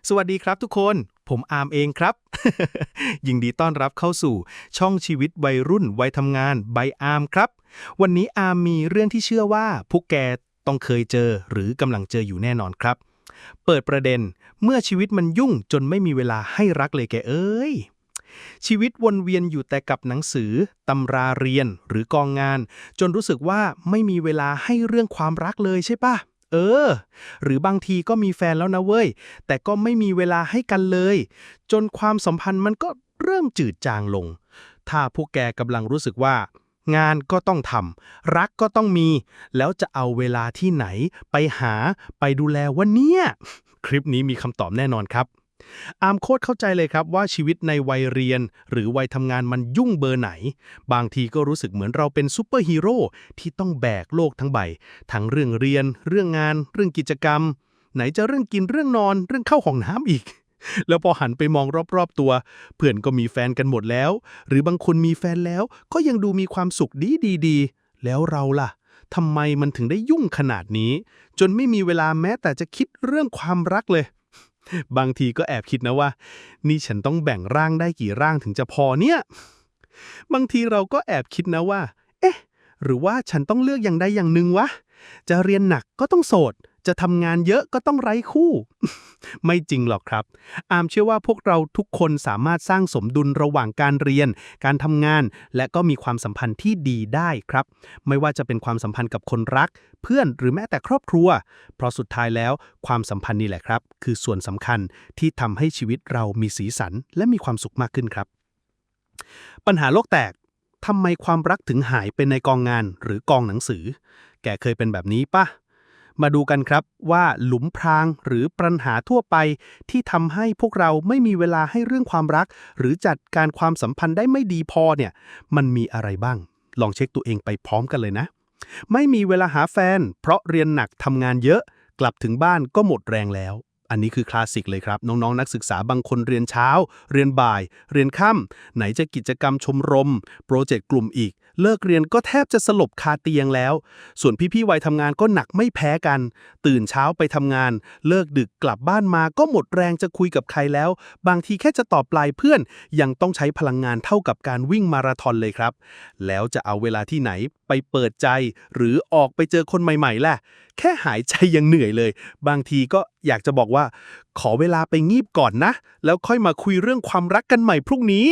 สวัสดีครับทุกคน ผมอาร์มเองครับ ยินดีต้อนรับเข้าสู่ช่องชีวิตวัยรุ่นวัยทำงานใบอาร์มครับ วันนี้อาร์มมีเรื่องที่เชื่อว่าพวกแกต้องเคยเจอหรือกำลังเจออยู่แน่นอนครับ เปิดประเด็นเมื่อชีวิตมันยุ่งจนไม่มีเวลาให้รักเลยแกเอ้ย ชีวิตวนเวียนอยู่แต่กับหนังสือตำราเรียนหรือกองงานจนรู้สึกว่าไม่มีเวลาให้เรื่องความรักเลยใช่ปะเออหรือบางทีก็มีแฟนแล้วนะเว้ยแต่ก็ไม่มีเวลาให้กันเลยจนความสัมพันธ์มันก็เริ่มจืดจางลงถ้าพวกแกกำลังรู้สึกว่างานก็ต้องทำรักก็ต้องมีแล้วจะเอาเวลาที่ไหนไปหาไปดูแลวะเนี่ยคลิปนี้มีคำตอบแน่นอนครับ อาร์มโคตรเข้าใจเลยครับว่าชีวิตในวัยเรียนหรือวัยทำงานมันยุ่งเบอร์ไหนบางทีก็รู้สึกเหมือนเราเป็นซูเปอร์ฮีโร่ที่ต้องแบกโลกทั้งใบทั้งเรื่องเรียนเรื่องงานเรื่องกิจกรรมไหนจะเรื่องกินเรื่องนอนเรื่องเข้าห้องน้ำอีกแล้วพอหันไปมองรอบๆตัวเพื่อนก็มีแฟนกันหมดแล้วหรือบางคนมีแฟนแล้วก็ยังดูมีความสุขดีแล้วเราล่ะทำไมมันถึงได้ยุ่งขนาดนี้จนไม่มีเวลาแม้แต่จะคิดเรื่องความรักเลยบางทีก็แอบคิดนะว่านี่ฉันต้องแบ่งร่างได้กี่ร่างถึงจะพอเนี่ยบางทีเราก็แอบคิดนะว่าเอ๊ะหรือว่าฉันต้องเลือกอย่างใดอย่างหนึ่งวะจะเรียนหนักก็ต้องโสดจะทำงานเยอะก็ต้องไร้คู่ ไม่จริงหรอกครับอามเชื่อว่าพวกเราทุกคนสามารถสร้างสมดุลระหว่างการเรียนการทำงานและก็มีความสัมพันธ์ที่ดีได้ครับไม่ว่าจะเป็นความสัมพันธ์กับคนรักเพื่อนหรือแม้แต่ครอบครัวเพราะสุดท้ายแล้วความสัมพันธ์นี่แหละครับคือส่วนสำคัญที่ทำให้ชีวิตเรามีสีสันและมีความสุขมากขึ้นครับปัญหาโลกแตกทำไมความรักถึงหายไปในกองงานหรือกองหนังสือแกเคยเป็นแบบนี้ปะมาดูกันครับว่าหลุมพรางหรือปัญหาทั่วไปที่ทำให้พวกเราไม่มีเวลาให้เรื่องความรักหรือจัดการความสัมพันธ์ได้ไม่ดีพอเนี่ยมันมีอะไรบ้างลองเช็คตัวเองไปพร้อมกันเลยนะไม่มีเวลาหาแฟนเพราะเรียนหนักทำงานเยอะกลับถึงบ้านก็หมดแรงแล้วอันนี้คือคลาสสิกเลยครับน้องๆนักศึกษาบางคนเรียนเช้าเรียนบ่ายเรียนค่ำไหนจะกิจกรรมชมรมโปรเจกต์กลุ่มอีกเลิกเรียนก็แทบจะสลบคาเตียงแล้วส่วนพี่ๆวัยทำงานก็หนักไม่แพ้กันตื่นเช้าไปทำงานเลิกดึกกลับบ้านมาก็หมดแรงจะคุยกับใครแล้วบางทีแค่จะตอบไลน์เพื่อนยังต้องใช้พลังงานเท่ากับการวิ่งมาราธอนเลยครับแล้วจะเอาเวลาที่ไหนไปเปิดใจหรือออกไปเจอคนใหม่ๆล่ะแค่หายใจยังเหนื่อยเลยบางทีก็อยากจะบอกว่าขอเวลาไปงีบก่อนนะแล้วค่อยมาคุยเรื่องความรักกันใหม่พรุ่งนี้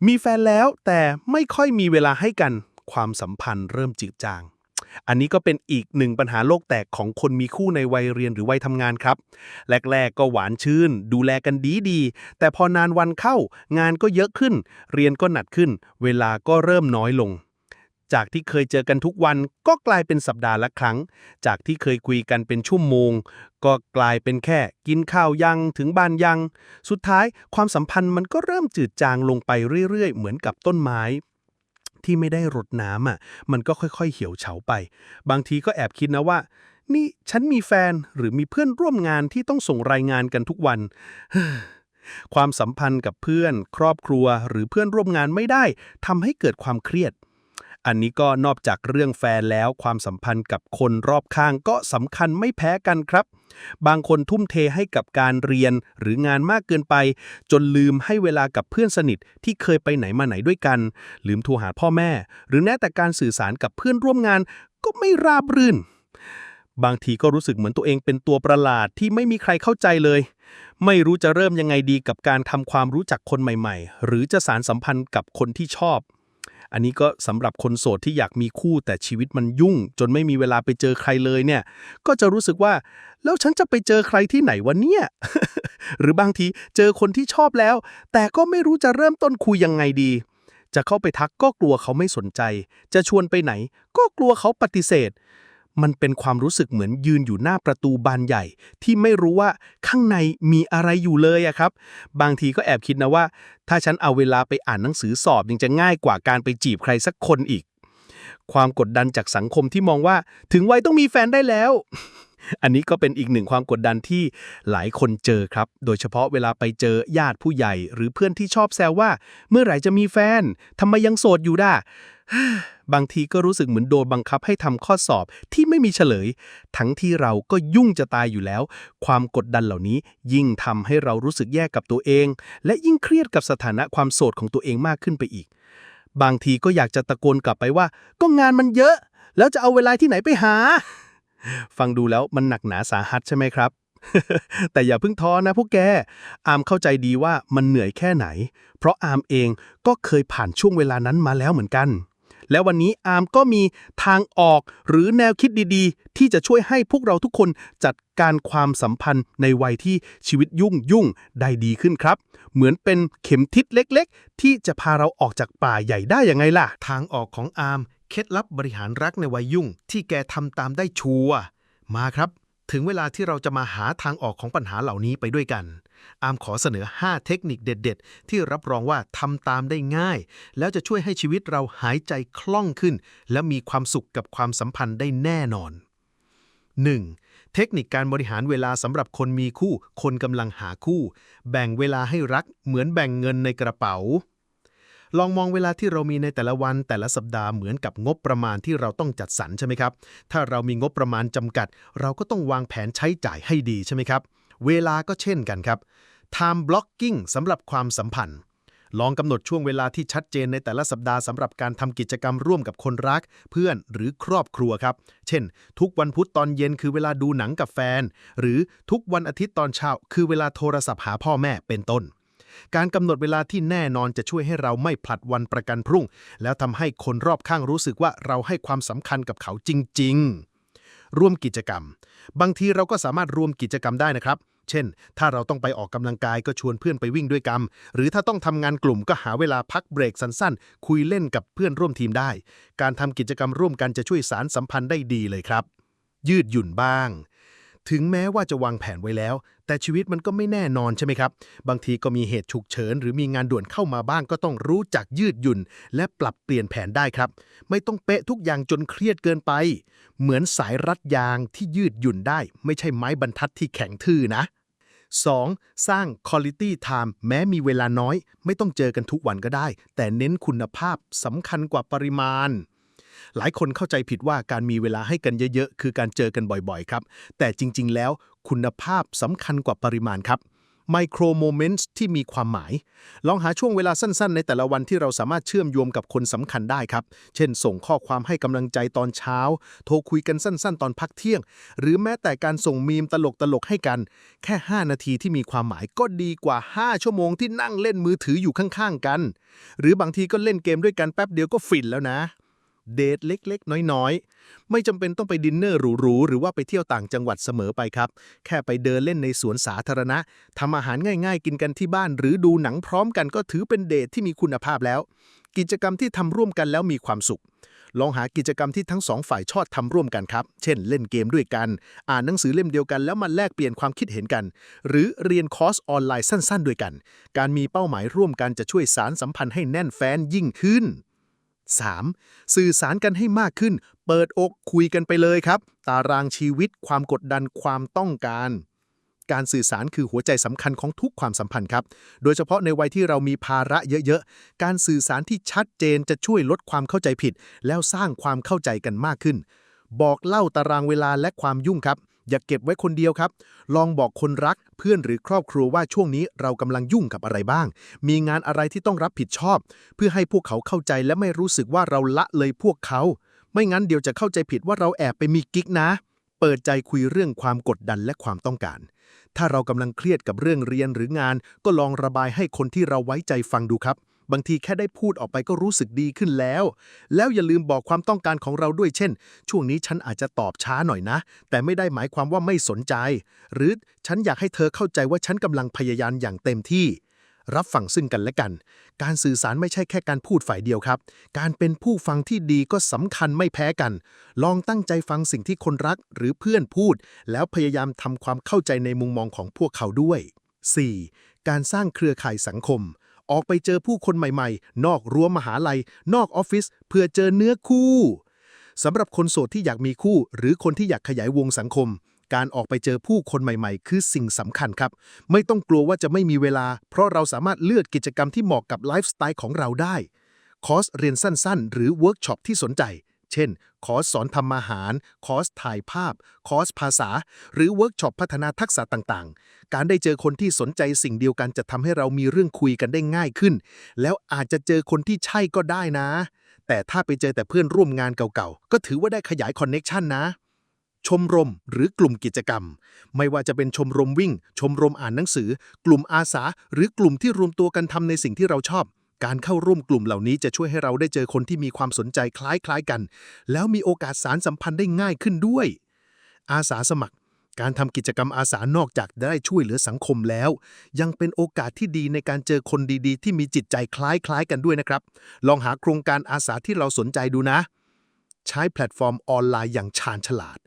มีแฟนแล้วแต่ไม่ค่อยมีเวลาให้กันความสัมพันธ์เริ่มจืดจางอันนี้ก็เป็นอีกหนึ่งปัญหาโลกแตกของคนมีคู่ในวัยเรียนหรือวัยทำงานครับแรกๆก็หวานชื่นดูแลกันดีแต่พอนานวันเข้างานก็เยอะขึ้นเรียนก็หนักขึ้นเวลาก็เริ่มน้อยลงจากที่เคยเจอกันทุกวันก็กลายเป็นสัปดาห์ละครั้งจากที่เคยคุยกันเป็นชั่วโมงก็กลายเป็นแค่กินข้าวยังถึงบ้านยังสุดท้ายความสัมพันธ์มันก็เริ่มจืดจางลงไปเรื่อยๆเหมือนกับต้นไม้ที่ไม่ได้รดน้ำมันก็ค่อยๆเหี่ยวเฉาไปบางทีก็แอบคิดนะว่านี่ฉันมีแฟนหรือมีเพื่อนร่วมงานที่ต้องส่งรายงานกันทุกวัน ความสัมพันธ์กับเพื่อนครอบครัวหรือเพื่อนร่วมงานไม่ได้ทำให้เกิดความเครียดอันนี้ก็นอกจากเรื่องแฟนแล้วความสัมพันธ์กับคนรอบข้างก็สำคัญไม่แพ้กันครับบางคนทุ่มเทให้กับการเรียนหรืองานมากเกินไปจนลืมให้เวลากับเพื่อนสนิทที่เคยไปไหนมาไหนด้วยกันลืมโทรหาพ่อแม่หรือแม้แต่การสื่อสารกับเพื่อนร่วมงานก็ไม่ราบรื่นบางทีก็รู้สึกเหมือนตัวเองเป็นตัวประหลาดที่ไม่มีใครเข้าใจเลยไม่รู้จะเริ่มยังไงดีกับการทำความรู้จักคนใหม่ๆหรือจะสานสัมพันธ์กับคนที่ชอบอันนี้ก็สำหรับคนโสดที่อยากมีคู่แต่ชีวิตมันยุ่งจนไม่มีเวลาไปเจอใครเลยเนี่ยก็จะรู้สึกว่าแล้วฉันจะไปเจอใครที่ไหนวะเนี่ย หรือบางทีเจอคนที่ชอบแล้วแต่ก็ไม่รู้จะเริ่มต้นคุยยังไงดีจะเข้าไปทักก็กลัวเขาไม่สนใจจะชวนไปไหนก็กลัวเขาปฏิเสธมันเป็นความรู้สึกเหมือนยืนอยู่หน้าประตูบานใหญ่ที่ไม่รู้ว่าข้างในมีอะไรอยู่เลยอะครับบางทีก็แอบคิดนะว่าถ้าฉันเอาเวลาไปอ่านหนังสือสอบยังจะง่ายกว่าการไปจีบใครสักคนอีกความกดดันจากสังคมที่มองว่าถึงวัยต้องมีแฟนได้แล้ว อันนี้ก็เป็นอีกหนึ่งความกดดันที่หลายคนเจอครับโดยเฉพาะเวลาไปเจอญาติผู้ใหญ่หรือเพื่อนที่ชอบแซวว่าเมื่อไหร่จะมีแฟนทำไมยังโสดอยู่ด่ะ บางทีก็รู้สึกเหมือนโดนบังคับให้ทำข้อสอบที่ไม่มีเฉลย ทั้งที่เราก็ยุ่งจะตายอยู่แล้ว ความกดดันเหล่านี้ยิ่งทำให้เรารู้สึกแย่กับตัวเอง และยิ่งเครียดกับสถานะความโสดของตัวเองมากขึ้นไปอีก บางทีก็อยากจะตะโกนกลับไปว่าก็งานมันเยอะ แล้วจะเอาเวลาที่ไหนไปหา ฟังดูแล้วมันหนักหนาสาหัสใช่ไหมครับ แต่อย่าเพิ่งท้อนะพวกแก อามเข้าใจดีว่ามันเหนื่อยแค่ไหน เพราะอามเองก็เคยผ่านช่วงเวลานั้นมาแล้วเหมือนกัน แล้ววันนี้อามก็มีทางออกหรือแนวคิดดีๆที่จะช่วยให้พวกเราทุกคนจัดการความสัมพันธ์ในวัยที่ชีวิตยุ่งได้ดีขึ้นครับ เหมือนเป็นเข็มทิศเล็กๆที่จะพาเราออกจากป่าใหญ่ได้ยังไงล่ะ ทางออกของอาร์มเคล็ดลับบริหารรักในวัยยุ่งที่แกทำตามได้ชัวร์มาครับถึงเวลาที่เราจะมาหาทางออกของปัญหาเหล่านี้ไปด้วยกันอาร์มขอเสนอ5เทคนิคเด็ดๆที่รับรองว่าทำตามได้ง่ายแล้วจะช่วยให้ชีวิตเราหายใจคล่องขึ้นและมีความสุขกับความสัมพันธ์ได้แน่นอน 1. เทคนิคการบริหารเวลาสำหรับคนมีคู่คนกำลังหาคู่แบ่งเวลาให้รักเหมือนแบ่งเงินในกระเป๋าลองมองเวลาที่เรามีในแต่ละวันแต่ละสัปดาห์เหมือนกับงบประมาณที่เราต้องจัดสรรใช่ไหมครับถ้าเรามีงบประมาณจำกัดเราก็ต้องวางแผนใช้จ่ายให้ดีใช่ไหมครับเวลาก็เช่นกันครับ time blocking สำหรับความสัมพันธ์ลองกำหนดช่วงเวลาที่ชัดเจนในแต่ละสัปดาห์สำหรับการทำกิจกรรมร่วมกับคนรักเพื่อนหรือครอบครัวครับเช่นทุกวันพุธตอนเย็นคือเวลาดูหนังกับแฟนหรือทุกวันอาทิตย์ตอนเช้าคือเวลาโทรศัพท์หาพ่อแม่เป็นต้นการกำหนดเวลาที่แน่นอนจะช่วยให้เราไม่ผลัดวันประกันพรุ่งแล้วทำให้คนรอบข้างรู้สึกว่าเราให้ความสำคัญกับเขาจริงๆร่วมกิจกรรมบางทีเราก็สามารถรวมกิจกรรมได้นะครับเช่นถ้าเราต้องไปออกกำลังกายก็ชวนเพื่อนไปวิ่งด้วยกันหรือถ้าต้องทำงานกลุ่มก็หาเวลาพักเบรกสั้นๆคุยเล่นกับเพื่อนร่วมทีมได้การทำกิจกรรมร่วมกันจะช่วยสานสัมพันธ์ได้ดีเลยครับยืดหยุ่นบ้างถึงแม้ว่าจะวางแผนไว้แล้วแต่ชีวิตมันก็ไม่แน่นอนใช่ไหมครับบางทีก็มีเหตุฉุกเฉินหรือมีงานด่วนเข้ามาบ้างก็ต้องรู้จักยืดหยุ่นและปรับเปลี่ยนแผนได้ครับไม่ต้องเป๊ะทุกอย่างจนเครียดเกินไปเหมือนสายรัดยางที่ยืดหยุ่นได้ไม่ใช่ไม้บรรทัดที่แข็งทื่อนะ 2. สร้าง quality time แม้มีเวลาน้อยไม่ต้องเจอกันทุกวันก็ได้แต่เน้นคุณภาพสำคัญกว่าปริมาณหลายคนเข้าใจผิดว่าการมีเวลาให้กันเยอะๆคือการเจอกันบ่อยๆครับแต่จริงๆแล้วคุณภาพสำคัญกว่าปริมาณครับ micro moments ที่มีความหมายลองหาช่วงเวลาสั้นๆในแต่ละวันที่เราสามารถเชื่อมโยงกับคนสำคัญได้ครับเช่นส่งข้อความให้กำลังใจตอนเช้าโทรคุยกันสั้นๆตอนพักเที่ยงหรือแม้แต่การส่งมีมตลกๆให้กันแค่5นาทีที่มีความหมายก็ดีกว่า5ชั่วโมงที่นั่งเล่นมือถืออยู่ข้างๆกันหรือบางทีก็เล่นเกมด้วยกันแป๊บเดียวก็ฟินแล้วนะเดทเล็กๆน้อยๆไม่จำเป็นต้องไปดินเนอร์หรูๆหรือว่าไปเที่ยวต่างจังหวัดเสมอไปครับแค่ไปเดินเล่นในสวนสาธารณะทำอาหารง่ายๆกินกันที่บ้านหรือดูหนังพร้อมกันก็ถือเป็นเดทที่มีคุณภาพแล้วกิจกรรมที่ทำร่วมกันแล้วมีความสุขลองหากิจกรรมที่ทั้งสองฝ่ายชอบทำร่วมกันครับเช่นเล่นเกมด้วยกันอ่านหนังสือเล่มเดียวกันแล้วมาแลกเปลี่ยนความคิดเห็นกันหรือเรียนคอร์สออนไลน์สั้นๆด้วยกันการมีเป้าหมายร่วมกันจะช่วยสานสัมพันธ์ให้แน่นแฟ้นยิ่งขึ้น3. สื่อสารกันให้มากขึ้นเปิดอกคุยกันไปเลยครับตารางชีวิตความกดดันความต้องการการสื่อสารคือหัวใจสำคัญของทุกความสัมพันธ์ครับโดยเฉพาะในวัยที่เรามีภาระเยอะๆการสื่อสารที่ชัดเจนจะช่วยลดความเข้าใจผิดแล้วสร้างความเข้าใจกันมากขึ้นบอกเล่าตารางเวลาและความยุ่งครับอย่าเก็บไว้คนเดียวครับลองบอกคนรักเพื่อนหรือครอบครัวว่าช่วงนี้เรากำลังยุ่งกับอะไรบ้างมีงานอะไรที่ต้องรับผิดชอบเพื่อให้พวกเขาเข้าใจและไม่รู้สึกว่าเราละเลยพวกเขาไม่งั้นเดี๋ยวจะเข้าใจผิดว่าเราแอบไปมีกิ๊กนะเปิดใจคุยเรื่องความกดดันและความต้องการถ้าเรากำลังเครียดกับเรื่องเรียนหรืองานก็ลองระบายให้คนที่เราไว้ใจฟังดูครับบางทีแค่ได้พูดออกไปก็รู้สึกดีขึ้นแล้วอย่าลืมบอกความต้องการของเราด้วยเช่นช่วงนี้ฉันอาจจะตอบช้าหน่อยนะแต่ไม่ได้หมายความว่าไม่สนใจหรือฉันอยากให้เธอเข้าใจว่าฉันกำลังพยายามอย่างเต็มที่รับฟังซึ่งกันและกันการสื่อสารไม่ใช่แค่การพูดฝ่ายเดียวครับการเป็นผู้ฟังที่ดีก็สำคัญไม่แพ้กันลองตั้งใจฟังสิ่งที่คนรักหรือเพื่อนพูดแล้วพยายามทำความเข้าใจในมุมมองของพวกเขาด้วย 4. การสร้างเครือข่ายสังคมออกไปเจอผู้คนใหม่ๆนอกรั้วมหาลัยนอกออฟฟิศเพื่อเจอเนื้อคู่สำหรับคนโสดที่อยากมีคู่หรือคนที่อยากขยายวงสังคมการออกไปเจอผู้คนใหม่ๆคือสิ่งสำคัญครับไม่ต้องกลัวว่าจะไม่มีเวลาเพราะเราสามารถเลือกกิจกรรมที่เหมาะกับไลฟ์สไตล์ของเราได้ คอร์สเรียนสั้นๆหรือเวิร์กช็อปที่สนใจเช่นคอร์สสอนทำอาหารคอร์สถ่ายภาพคอร์สภาษาหรือเวิร์กช็อปพัฒนาทักษะต่างๆการได้เจอคนที่สนใจสิ่งเดียวกันจะทำให้เรามีเรื่องคุยกันได้ง่ายขึ้นแล้วอาจจะเจอคนที่ใช่ก็ได้นะแต่ถ้าไปเจอแต่เพื่อนร่วมงานเก่าๆก็ถือว่าได้ขยายคอนเน็กชันนะชมรมหรือกลุ่มกิจกรรมไม่ว่าจะเป็นชมรมวิ่งชมรมอ่านหนังสือกลุ่มอาสาหรือกลุ่มที่รวมตัวกันทำในสิ่งที่เราชอบการเข้าร่วมกลุ่มเหล่านี้จะช่วยให้เราได้เจอคนที่มีความสนใจคล้ายๆกันแล้วมีโอกาสสานสัมพันธ์ได้ง่ายขึ้นด้วยอาสาสมัครการทำกิจกรรมอาสานอกจากได้ช่วยเหลือสังคมแล้วยังเป็นโอกาสที่ดีในการเจอคนดีๆที่มีจิตใจคล้ายๆกันด้วยนะครับลองหาโครงการอาสาที่เราสนใจดูนะใช้แพลตฟอร์มออนไลน์อย่างชาญฉลาด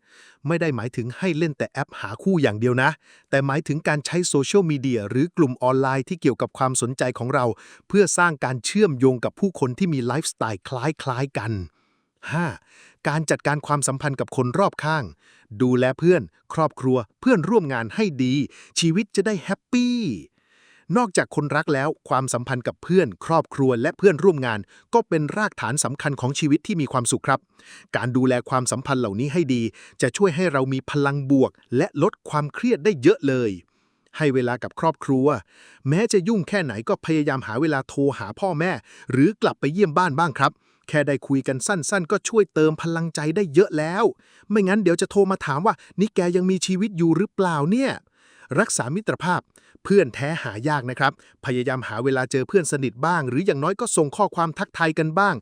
ไม่ได้หมายถึงให้เล่นแต่แอปหาคู่อย่างเดียวนะแต่หมายถึงการใช้โซเชียลมีเดียหรือกลุ่มออนไลน์ที่เกี่ยวกับความสนใจของเราเพื่อสร้างการเชื่อมโยงกับผู้คนที่มีไลฟ์สไตล์คล้ายๆกัน 5. การจัดการความสัมพันธ์กับคนรอบข้างดูแลเพื่อนครอบครัวเพื่อนร่วมงานให้ดีชีวิตจะได้แฮปปี้นอกจากคนรักแล้วความสัมพันธ์กับเพื่อนครอบครัวและเพื่อนร่วมงานก็เป็นรากฐานสำคัญของชีวิตที่มีความสุขครับการดูแลความสัมพันธ์เหล่านี้ให้ดีจะช่วยให้เรามีพลังบวกและลดความเครียดได้เยอะเลยให้เวลากับครอบครัวแม้จะยุ่งแค่ไหนก็พยายามหาเวลาโทรหาพ่อแม่หรือกลับไปเยี่ยมบ้านบ้างครับแค่ได้คุยกันสั้นๆก็ช่วยเติมพลังใจได้เยอะแล้วไม่งั้นเดี๋ยวจะโทรมาถามว่านี่แกยังมีชีวิตอยู่หรือเปล่าเนี่ยรักษามิตรภาพเพื่อนแท้หายากนะครับพยายามหาเวลาเจอเพื่อนสนิทบ้างหรืออย่างน้อยก็ส่งข้อความทักทายกันบ้าง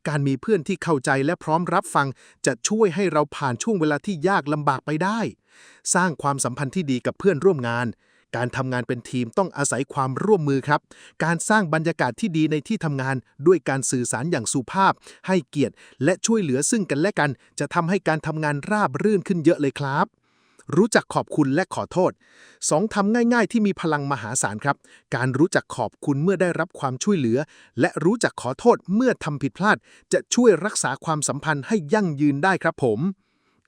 การมีเพื่อนที่เข้าใจและพร้อมรับฟังจะช่วยให้เราผ่านช่วงเวลาที่ยากลำบากไปได้สร้างความสัมพันธ์ที่ดีกับเพื่อนร่วมงานการทำงานเป็นทีมต้องอาศัยความร่วมมือครับการสร้างบรรยากาศที่ดีในที่ทำงานด้วยการสื่อสารอย่างสุภาพให้เกียรติและช่วยเหลือซึ่งกันและกันจะทำให้การทำงานราบรื่นขึ้นเยอะเลยครับรู้จักขอบคุณและขอโทษ2ทำง่ายๆที่มีพลังมหาศาลครับการรู้จักขอบคุณเมื่อได้รับความช่วยเหลือและรู้จักขอโทษเมื่อทำผิดพลาดจะช่วยรักษาความสัมพันธ์ให้ยั่งยืนได้ครับผม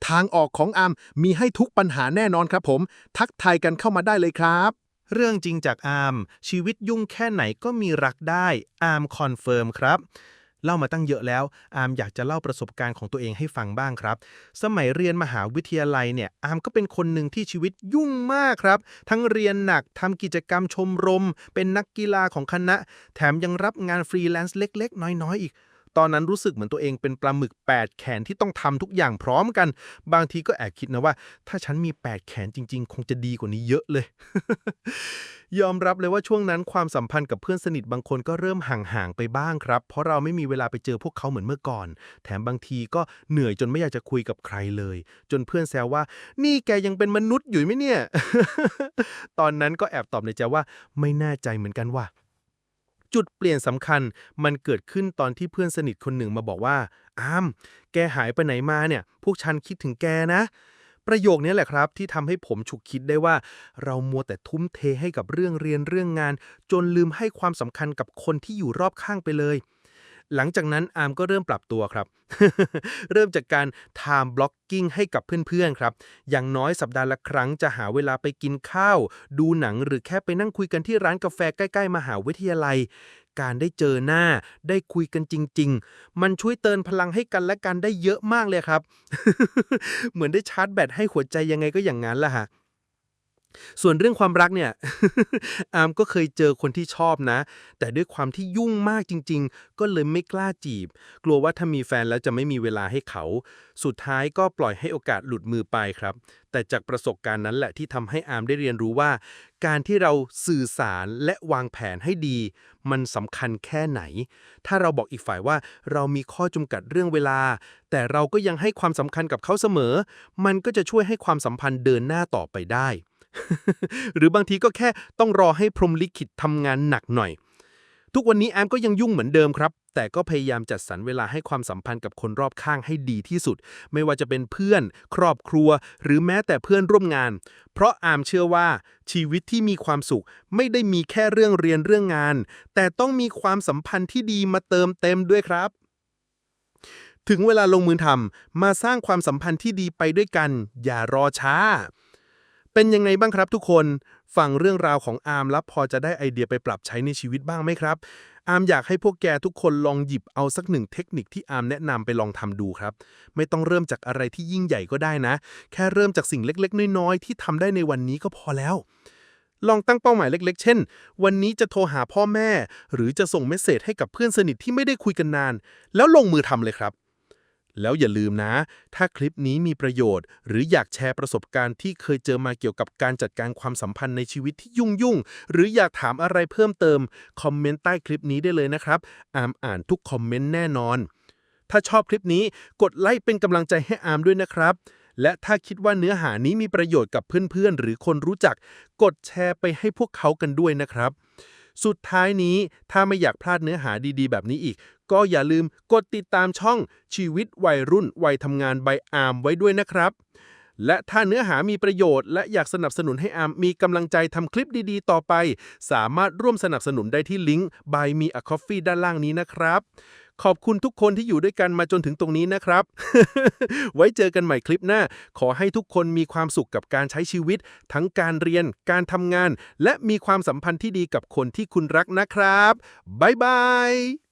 ทางออกของอาร์มมีให้ทุกปัญหาแน่นอนครับผมทักทายกันเข้ามาได้เลยครับ เรื่องจริงจากอาร์มชีวิตยุ่งแค่ไหนก็มีรักได้อาร์มคอนเฟิร์มครับเล่ามาตั้งเยอะแล้วอาร์มอยากจะเล่าประสบการณ์ของตัวเองให้ฟังบ้างครับสมัยเรียนมหาวิทยาลัยเนี่ยอาร์มก็เป็นคนหนึ่งที่ชีวิตยุ่งมากครับทั้งเรียนหนักทำกิจกรรมชมรมเป็นนักกีฬาของคณะแถมยังรับงานฟรีแลนซ์เล็กๆน้อยๆอีกตอนนั้นรู้สึกเหมือนตัวเองเป็นปลาหมึก8แขนที่ต้องทำทุกอย่างพร้อมกันบางทีก็แอบคิดนะว่าถ้าฉันมี8แขนจริงๆคงจะดีกว่านี้เยอะเลย ยอมรับเลยว่าช่วงนั้นความสัมพันธ์กับเพื่อนสนิทบางคนก็เริ่มห่างๆไปบ้างครับเพราะเราไม่มีเวลาไปเจอพวกเขาเหมือนเมื่อก่อนแถมบางทีก็เหนื่อยจนไม่อยากจะคุยกับใครเลยจนเพื่อนแซวว่านี่แกยังเป็นมนุษย์อยู่ไหมเนี่ย ตอนนั้นก็แอบตอบในใจว่าไม่แน่ใจเหมือนกันว่าจุดเปลี่ยนสำคัญมันเกิดขึ้นตอนที่เพื่อนสนิทคนหนึ่งมาบอกว่าอามแกหายไปไหนมาเนี่ยพวกฉันคิดถึงแกนะประโยคนี้แหละครับที่ทำให้ผมฉุกคิดได้ว่าเรามัวแต่ทุ่มเทให้กับเรื่องเรียนเรื่องงานจนลืมให้ความสำคัญกับคนที่อยู่รอบข้างไปเลยหลังจากนั้นอาร์มก็เริ่มปรับตัวครับ เริ่มจากการ time blocking ให้กับเพื่อนๆครับอย่างน้อยสัปดาห์ละครั้งจะหาเวลาไปกินข้าวดูหนังหรือแค่ไปนั่งคุยกันที่ร้านกาแฟใกล้ๆมหาวิทยาลัยการได้เจอหน้าได้คุยกันจริงๆมันช่วยเติมพลังให้กันและกันได้เยอะมากเลยครับ เหมือนได้ชาร์จแบตให้หัวใจยังไงก็อย่างนั้นล่ะฮะส่วนเรื่องความรักเนี่ย อาร์มก็เคยเจอคนที่ชอบนะแต่ด้วยความที่ยุ่งมากจริงๆก็เลยไม่กล้าจีบกลัวว่าถ้ามีแฟนแล้วจะไม่มีเวลาให้เขาสุดท้ายก็ปล่อยให้โอกาสหลุดมือไปครับแต่จากประสบการณ์นั้นแหละที่ทำให้อาร์มได้เรียนรู้ว่าการที่เราสื่อสารและวางแผนให้ดีมันสำคัญแค่ไหนถ้าเราบอกอีกฝ่ายว่าเรามีข้อจำกัดเรื่องเวลาแต่เราก็ยังให้ความสำคัญกับเขาเสมอมันก็จะช่วยให้ความสัมพันธ์เดินหน้าต่อไปได้ หรือบางทีก็แค่ต้องรอให้พรหมลิขิตทำงานหนักหน่อยทุกวันนี้แอมก็ยังยุ่งเหมือนเดิมครับแต่ก็พยายามจัดสรรเวลาให้ความสัมพันธ์กับคนรอบข้างให้ดีที่สุดไม่ว่าจะเป็นเพื่อนครอบครัวหรือแม้แต่เพื่อนร่วมงานเพราะอามเชื่อว่าชีวิตที่มีความสุขไม่ได้มีแค่เรื่องเรียนเรื่องงานแต่ต้องมีความสัมพันธ์ที่ดีมาเติมเต็มด้วยครับถึงเวลาลงมือทำมาสร้างความสัมพันธ์ที่ดีไปด้วยกันอย่ารอช้า เป็นยังไงบ้างครับทุกคนฟังเรื่องราวของอาร์มแล้วพอจะได้ไอเดียไปปรับใช้ในชีวิตบ้างไหมครับอาร์มอยากให้พวกแกทุกคนลองหยิบเอาสักหนึ่งเทคนิคที่อาร์มแนะนำไปลองทำดูครับไม่ต้องเริ่มจากอะไรที่ยิ่งใหญ่ก็ได้นะ แค่เริ่มจากสิ่งเล็กๆน้อยๆที่ทำได้ในวันนี้ก็พอแล้ว ลองตั้งเป้าหมายเล็กๆ เช่น วันนี้จะโทรหาพ่อแม่ หรือจะส่งเมสเสจให้กับเพื่อนสนิทที่ไม่ได้คุยกันนาน แล้วลงมือทำเลยครับ แล้วอย่าลืมนะ ถ้าคลิปนี้มีประโยชน์ หรืออยากแชร์ประสบการณ์ที่เคยเจอมาเกี่ยวกับการจัดการความสัมพันธ์ในชีวิตที่ยุ่งๆ หรืออยากถามอะไรเพิ่มเติม คอมเมนต์ใต้คลิปนี้ได้เลยนะครับ อาร์มอ่านทุกคอมเมนต์แน่นอน ถ้าชอบคลิปนี้กดไลค์เป็นกำลังใจให้อาร์มด้วยนะครับ และถ้าคิดว่าเนื้อหานี้มีประโยชน์กับเพื่อนๆ หรือคนรู้จัก กดแชร์ไปให้พวกเขากันด้วยนะครับ สุดท้ายนี้ถ้าไม่อยากพลาดเนื้อหาดีๆ แบบนี้อีก ก็อย่าลืมกดติดตามช่องชีวิตวัยรุ่นวัยทำงานบายอาร์มไว้ด้วยนะครับ และถ้าเนื้อหามีประโยชน์และอยากสนับสนุนให้อาร์มมีกำลังใจทำคลิปดีๆ ต่อไป สามารถร่วมสนับสนุนได้ที่ลิงก์ Buy Me a Coffee ด้านล่างนี้นะครับ ขอบคุณทุกคนที่อยู่ด้วยกันมาจนถึงตรงนี้นะครับ ไว้เจอกันใหม่คลิปหน้า ขอให้ทุกคนมีความสุขกับการใช้ชีวิต ทั้งการเรียน การทำงาน และมีความสัมพันธ์ที่ดีกับคนที่คุณรักนะครับ บ๊ายบาย